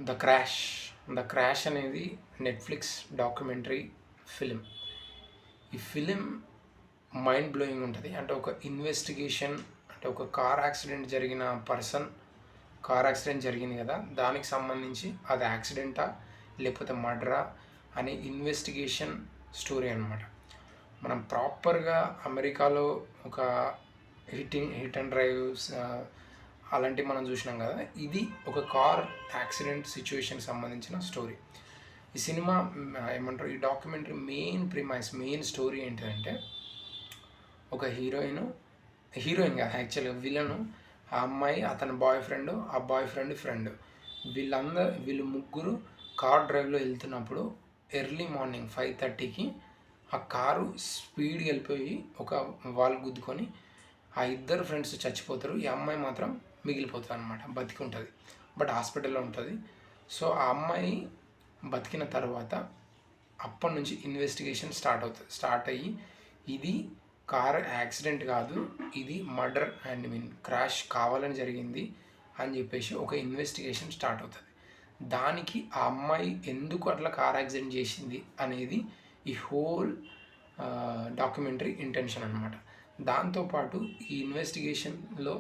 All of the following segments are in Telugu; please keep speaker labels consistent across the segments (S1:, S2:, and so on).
S1: ద క్రాష్ అనేది నెట్ఫ్లిక్స్ డాక్యుమెంటరీ ఫిలిం. ఈ ఫిలిం మైండ్ బ్లోయింగ్ ఉంటుంది. అంటే ఒక ఇన్వెస్టిగేషన్, అంటే ఒక కార్ యాక్సిడెంట్ జరిగింది కదా, దానికి సంబంధించి అది యాక్సిడెంటా లేకపోతే మర్డరా అనే ఇన్వెస్టిగేషన్ స్టోరీ అనమాట. మనం ప్రాపర్గా అమెరికాలో ఒక హిట్ అండ్ డ్రైవ్స్ అలాంటివి మనం చూసినాం కదా, ఇది ఒక కార్ యాక్సిడెంట్ సిచ్యువేషన్కి సంబంధించిన స్టోరీ. ఈ సినిమా ఏమంటారు, ఈ డాక్యుమెంటరీ మెయిన్ స్టోరీ ఏంటంటే, ఒక హీరోయిన్ కాదు యాక్చువల్గా విలను, ఆ అమ్మాయి, అతని బాయ్ ఫ్రెండ్ వీళ్ళు ముగ్గురు కార్ డ్రైవ్లో వెళ్తున్నప్పుడు ఎర్లీ మార్నింగ్ 5:30కి ఆ కారు స్పీడ్గా వెళ్ళిపోయి ఒక వాల్ గుద్దుకొని ఆ ఇద్దరు ఫ్రెండ్స్ చచ్చిపోతారు. ఈ అమ్మాయి మాత్రం మిగిలిపోతుంది అనమాట, బతికుంటుంది, బట్ హాస్పిటల్లో ఉంటుంది. సో ఆ అమ్మాయి బతికిన తర్వాత అప్పటి నుంచి ఇన్వెస్టిగేషన్ స్టార్ట్ అయ్యి ఇది కార్ యాక్సిడెంట్ కాదు, ఇది మర్డర్ క్రాష్ కావాలని జరిగింది అని చెప్పేసి ఒక ఇన్వెస్టిగేషన్ స్టార్ట్ అవుతుంది. దానికి ఆ అమ్మాయి ఎందుకు అట్లా కార్ యాక్సిడెంట్ చేసింది అనేది ఈ హోల్ డాక్యుమెంటరీ ఇంటెన్షన్ అనమాట. దాంతోపాటు ఈ ఇన్వెస్టిగేషన్లో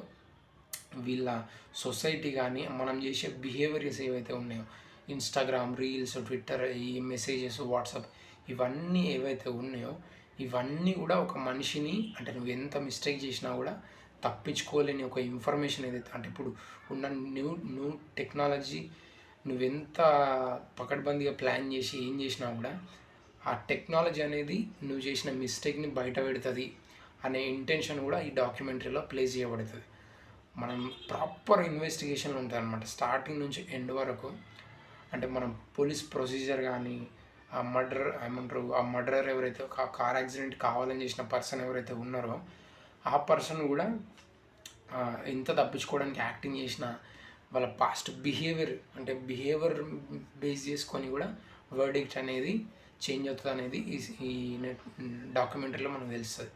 S1: వీళ్ళ సొసైటీ కానీ మనం చేసే బిహేవియర్స్ ఏవైతే ఉన్నాయో, ఇన్స్టాగ్రామ్ రీల్స్, ట్విట్టర్, ఈ మెసేజెస్, వాట్సాప్, ఇవన్నీ ఏవైతే ఉన్నాయో ఇవన్నీ కూడా ఒక మనిషిని, అంటే నువ్వు ఎంత మిస్టేక్ చేసినా కూడా తప్పించుకోలేని ఒక ఇన్ఫర్మేషన్ ఏదైతే, అంటే ఇప్పుడు ఉన్న న్యూ టెక్నాలజీ నువ్వెంత పకడ్బందీగా ప్లాన్ చేసి ఏం చేసినా కూడా ఆ టెక్నాలజీ అనేది నువ్వు చేసిన మిస్టేక్ని బయట పెడుతుంది అనే ఇంటెన్షన్ కూడా ఈ డాక్యుమెంటరీలో ప్లేస్ చేయబడుతుంది. మనం ప్రాపర్ ఇన్వెస్టిగేషన్ ఉంటుంది అనమాట స్టార్టింగ్ నుంచి ఎండ్ వరకు. అంటే మనం పోలీస్ ప్రొసీజర్ కానీ, ఆ మర్డరర్ ఎవరైతే కార్ యాక్సిడెంట్ కావాలని చేసిన పర్సన్ ఎవరైతే ఉన్నారో ఆ పర్సన్ కూడా ఎంత తప్పించుకోవడానికి యాక్టింగ్ చేసిన వాళ్ళ పాస్ట్ బిహేవియర్ బేస్ చేసుకొని కూడా వర్డిక్ట్ అనేది చేంజ్ అవుతుంది అనేది ఈ డాక్యుమెంటరీలో మనకు తెలుస్తుంది.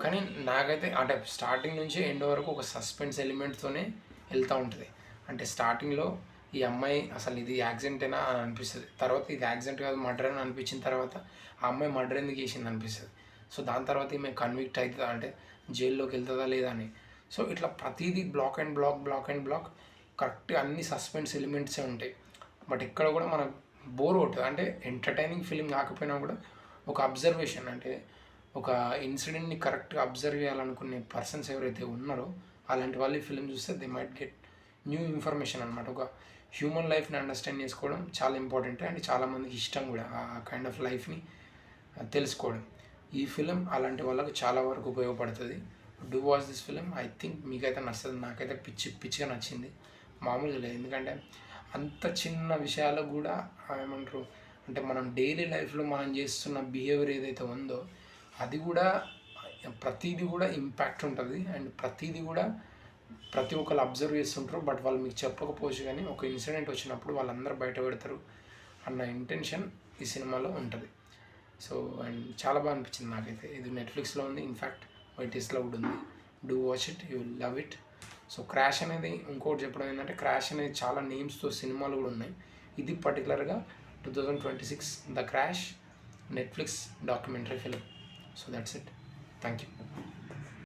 S1: కానీ నాకైతే అంటే స్టార్టింగ్ నుంచి ఎండ్ వరకు ఒక సస్పెన్స్ ఎలిమెంట్తోనే వెళ్తూ ఉంటుంది. అంటే స్టార్టింగ్లో ఈ అమ్మాయి అసలు ఇది యాక్సిడెంటేనా అని అనిపిస్తుంది, తర్వాత ఇది యాక్సిడెంట్ కాదు మర్డర్ అని అనిపించిన తర్వాత ఆ అమ్మాయి మర్డర్ ఎందుకు చేసింది అనిపిస్తుంది. సో దాని తర్వాత ఈమె కన్విక్ట్ అవుతుందా, అంటే జైల్లోకి వెళ్తుందా లేదా అని. సో ఇట్లా ప్రతిదీ బ్లాక్ అండ్ బ్లాక్ కరెక్ట్గా అన్ని సస్పెన్స్ ఎలిమెంట్సే ఉంటాయి. బట్ ఇక్కడ కూడా మనకు బోర్ కొట్టదు. అంటే ఎంటర్టైనింగ్ ఫిలిం కాకపోయినా కూడా ఒక అబ్జర్వేషన్, అంటే ఒక ఇన్సిడెంట్ని కరెక్ట్గా అబ్జర్వ్ చేయాలనుకునే పర్సన్స్ ఎవరైతే ఉన్నారో అలాంటి వాళ్ళు ఈ ఫిలిం చూస్తే they might get new information అనమాట. ఒక హ్యూమన్ లైఫ్ని అండర్స్టాండ్ చేసుకోవడం చాలా ఇంపార్టెంట్ అండ్ చాలామందికి ఇష్టం కూడా ఆ కైండ్ ఆఫ్ లైఫ్ని తెలుసుకోవడం. ఈ ఫిలిం అలాంటి వాళ్ళకు చాలా వరకు ఉపయోగపడుతుంది. Do watch this film. I think మీకైతే నచ్చుతుంది, నాకైతే పిచ్చిగా నచ్చింది, మామూలుగా లేదు. ఎందుకంటే అంత చిన్న విషయాలకు కూడా అంటే మనం డైలీ లైఫ్లో మనం చేస్తున్న బిహేవియర్ ఏదైతే ఉందో అది కూడా ప్రతిదీ కూడా ఇంపాక్ట్ ఉంటుంది. అండ్ ప్రతి ఒక్కరు అబ్జర్వ్ చేస్తుంటారు, బట్ వాళ్ళు మీకు చెప్పకపోవచ్చు, కానీ ఒక ఇన్సిడెంట్ వచ్చినప్పుడు వాళ్ళందరూ బయట పెడతారు అన్న ఇంటెన్షన్ ఈ సినిమాలో ఉంటుంది. సో అండ్ చాలా బాగా అనిపించింది నాకైతే. ఇది నెట్ఫ్లిక్స్లో ఉంది, ఇన్ఫ్యాక్ట్ వైటీస్లో కూడా ఉంది. Do watch it, you will love it. So crash అనేది ఇంకోటి చెప్పడం ఏంటంటే, క్రాష్ అనేది చాలా నేమ్స్తో సినిమాలు కూడా ఉన్నాయి. ఇది పర్టికులర్గా 2026 the crash Netflix documentary film. So that's it. Thank you.